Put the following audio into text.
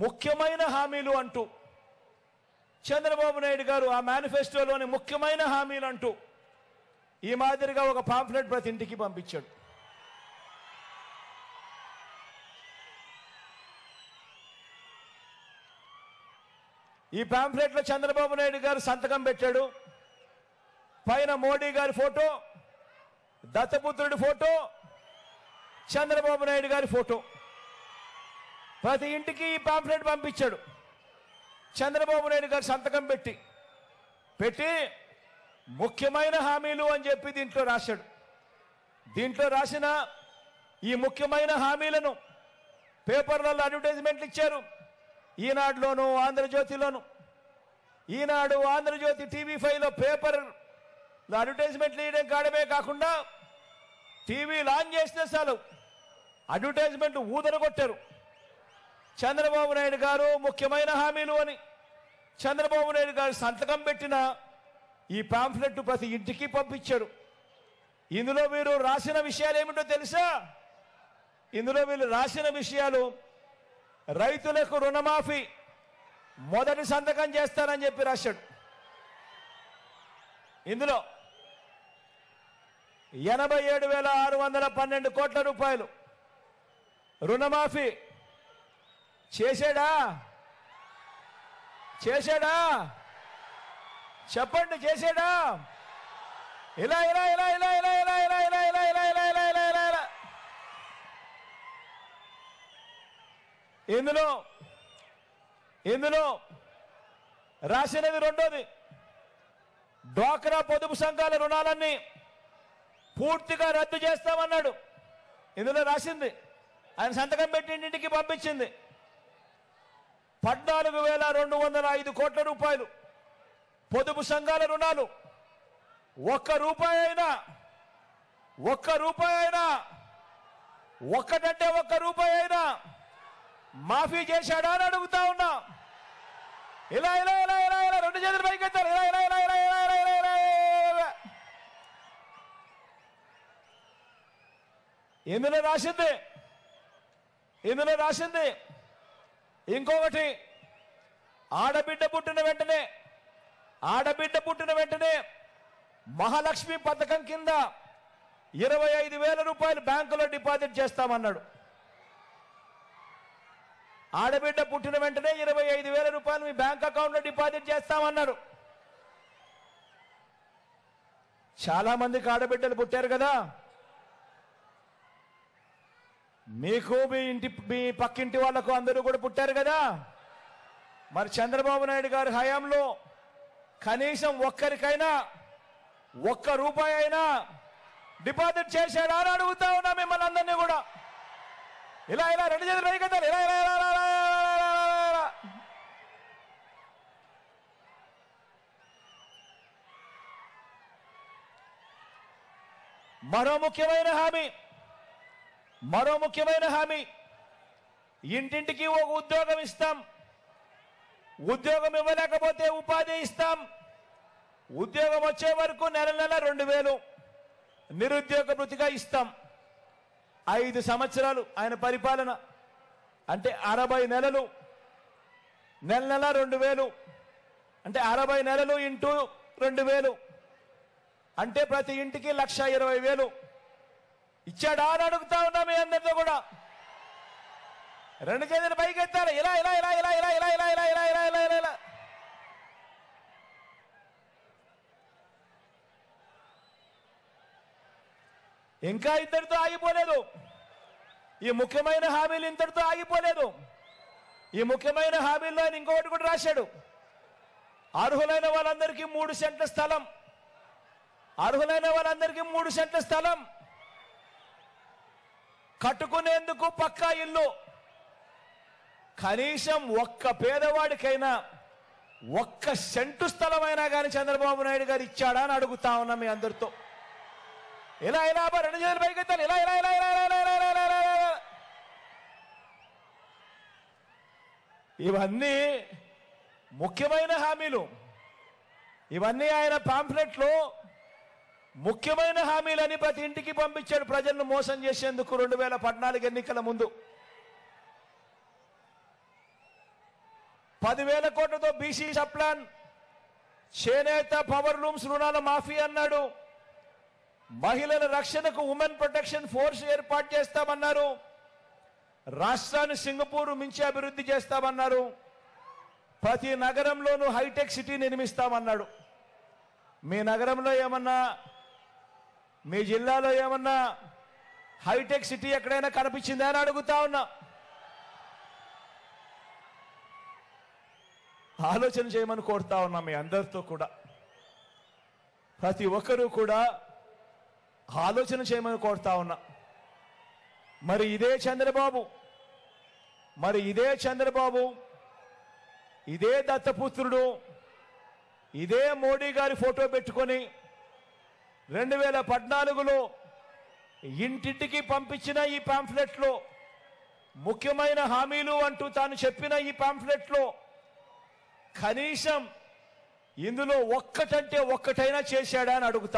ముఖ్యమైన హామీలు అంటూ చంద్రబాబు నాయుడు గారు ఆ మేనిఫెస్టోలోని ముఖ్యమైన హామీలు అంటూ ఈ మాదిరిగా ఒక పాంఫ్లెట్ ప్రతి ఇంటికి పంపించాడు. ఈ పాంఫ్లెట్లో చంద్రబాబు నాయుడు గారు సంతకం పెట్టాడు. పైన మోడీ గారి ఫోటో, దత్తపుత్రుడి ఫోటో, చంద్రబాబు నాయుడు గారి ఫోటో. ప్రతి ఇంటికి ఈ పాంఫ్లెట్ పంపించాడు. చంద్రబాబు నాయుడు గారు సంతకం పెట్టి ముఖ్యమైన హామీలు అని చెప్పి దీంట్లో రాశాడు. దీంట్లో రాసిన ఈ ముఖ్యమైన హామీలను పేపర్లలో అడ్వర్టైజ్మెంట్లు ఇచ్చారు. ఈనాడులోను, ఆంధ్రజ్యోతిలోను. ఈనాడు, ఆంధ్రజ్యోతి, టీవీ5లో పేపర్ అడ్వర్టైజ్మెంట్లు ఇవ్వడం కాడమే కాకుండా టీవీ లాంచ్ చేస్తే చాలు అడ్వర్టైజ్మెంట్ ఊదరగొట్టారు. చంద్రబాబు నాయుడు గారు ముఖ్యమైన హామీలు అని చంద్రబాబు నాయుడు గారు సంతకం పెట్టిన ఈ పాంఫ్లెట్ ప్రతి ఇంటికి పంపించారు. ఇందులో వీరు రాసిన విషయాలు ఏమిటో తెలుసా? ఇందులో వీళ్ళు రాసిన విషయాలు రైతులకు రుణమాఫీ మొదటి సంతకం చేస్తారని చెప్పి రాశాడు. ఇందులో 87,612 కోట్ల రూపాయలు రుణమాఫీ చేశాడా? చెప్పండి, చేశాడా? ఇలా ఇలా ఇలా ఇలా ఇలా ఇలా ఇలా ఇలా ఇలా ఇలా ఇలా ఇలా ఇలా ఇలా ఇలా ఇందులో రాసినది రెండోది, డ్వాక్రా పొదుపు సంఘాల రుణాలన్నీ పూర్తిగా రద్దు చేస్తామన్నాడు. ఇందులో రాసింది, ఆయన సంతకం పెట్టి ఇంటికి పంపించింది. 14,205 కోట్ల రూపాయలు పొదుపు సంఘాల రుణాలు. ఒక్క రూపాయి అయినా ఒక్కటంటే ఒక్క రూపాయి అయినా మాఫీ చేశాడా అని అడుగుతా ఉన్నా. ఇలా ఇలా ఇలా ఇలా ఇలా రెండు చేతులు పైకెత్తారు. ఇలా ఇలా ఇలా ఇలా ఇలా ఇలా ఇలా ఇలా ఇందులో రాసింది ఇంకొకటి, ఆడబిడ్డ పుట్టిన వెంటనే మహాలక్ష్మి పథకం కింద 25,000 రూపాయలు బ్యాంకులో డిపాజిట్ చేస్తామన్నాడు. ఆడబిడ్డ పుట్టిన వెంటనే 25,000 రూపాయలు మీ బ్యాంక్ అకౌంట్లో డిపాజిట్ చేస్తామన్నారు. చాలా మందికి ఆడబిడ్డలు పుట్టారు కదా. మీకు మీ పక్కింటి వాళ్లకు అందరూ కూడా పుట్టారు కదా. మరి చంద్రబాబు నాయుడు గారి హయాంలో కనీసం ఒక్కరికైనా ఒక్క రూపాయి అయినా డిపాజిట్ చేశాడా అని అడుగుతా ఉన్నా మిమ్మల్ని అందరినీ కూడా. ఇలా ఇలా రెండు చేతులు పైకెత్తాలి. ఇలా ఇలా ఇలా ఇలా ఇలా మరో ముఖ్యమైన హామీ, ఇంటింటికి ఒక ఉద్యోగం ఇస్తాం. ఉద్యోగం ఇవ్వలేకపోతే ఉపాధి ఇస్తాం. ఉద్యోగం వచ్చే వరకు నెల 2,000 నిరుద్యోగ భృతిగా ఇస్తాం. 5 సంవత్సరాలు ఆయన పరిపాలన అంటే 60 నెలలు, నెల 2,000 అంటే 60 నెలలు ఇంటూ 2,000 అంటే ప్రతి ఇంటికి 1,20,000 ఇచ్చాడా అని అడుగుతా ఉన్నా మీ అందరితో కూడా. రెండు చేతులు పైకెత్తాలి. ఇలా ఇలా ఇలా ఇలా ఇలా ఇలా ఇలా ఇలా ఇలా ఇలా ఇలా ఇలా ఇలా ఇంకా ఇంతటితో ఆగిపోలేదు. ఈ ముఖ్యమైన హామీలు ఇంతటితో ఆగిపోలేదు. ఈ ముఖ్యమైన హామీల్లో ఆయన ఇంకొకటి కూడా రాశాడు. అర్హులైన వాళ్ళందరికీ 3 సెంట్ల స్థలం, అర్హులైన వాళ్ళందరికీ 3 సెంట్ల స్థలం, కట్టుకునేందుకు పక్కా ఇల్లు. కనీసం ఒక్క పేదవాడికైనా 1 సెంటు స్థలమైనా కానీ చంద్రబాబు నాయుడు గారు ఇచ్చాడా అని అడుగుతా ఉన్నా మీ అందరితో. ఇలా ఇలా రెండు చేతులు పైకెత్తాలి. ఇలా ఇలా ఇలా ఇలా ఇలా ఇలా ఇలా ఇలా ఇలా ఇవన్నీ ముఖ్యమైన హామీలు. ఇవన్నీ ఆయన పాంఫ్లెట్లో ముఖ్యమైన హామీలని ప్రతి ఇంటికి పంపించాడు ప్రజలను మోసం చేసేందుకు 2014 ఎన్నికల ముందు. 10,000 కోట్లతో బీసీ సప్లాన్, చేనేత పవర్ లూమ్స్ రుణాల మాఫీ అన్నాడు. మహిళల రక్షణకు ఉమెన్ ప్రొటెక్షన్ ఫోర్స్ ఏర్పాటు చేస్తామన్నారు. రాష్ట్రాన్ని సింగపూర్ మించి అభివృద్ధి చేస్తామన్నారు. ప్రతి నగరంలోనూ హైటెక్ సిటీ నిర్మిస్తామన్నాడు. మీ నగరంలో ఏమన్నా, మీ జిల్లాలో ఏమన్నా హైటెక్ సిటీ ఎక్కడైనా కనిపించిందా అని అడుగుతా ఉన్నా. ఆలోచన చేయమని కోరుతా ఉన్నా మీ అందరితో కూడా. ప్రతి ఒక్కరూ కూడా ఆలోచన చేయమని కోరుతా ఉన్నా. మరి ఇదే చంద్రబాబు ఇదే దత్తపుత్రుడు ఇదే మోడీ గారి ఫోటో పెట్టుకొని 2014లో ఇంటింటికి పంపించిన ఈ పాంఫ్లెట్లో ముఖ్యమైన హామీలు అంటూ తాను చెప్పిన ఈ పాంఫ్లెట్లో కనీసం ఇందులో ఒక్కటంటే ఒక్కటైనా చేశాడా అని అడుగుతా.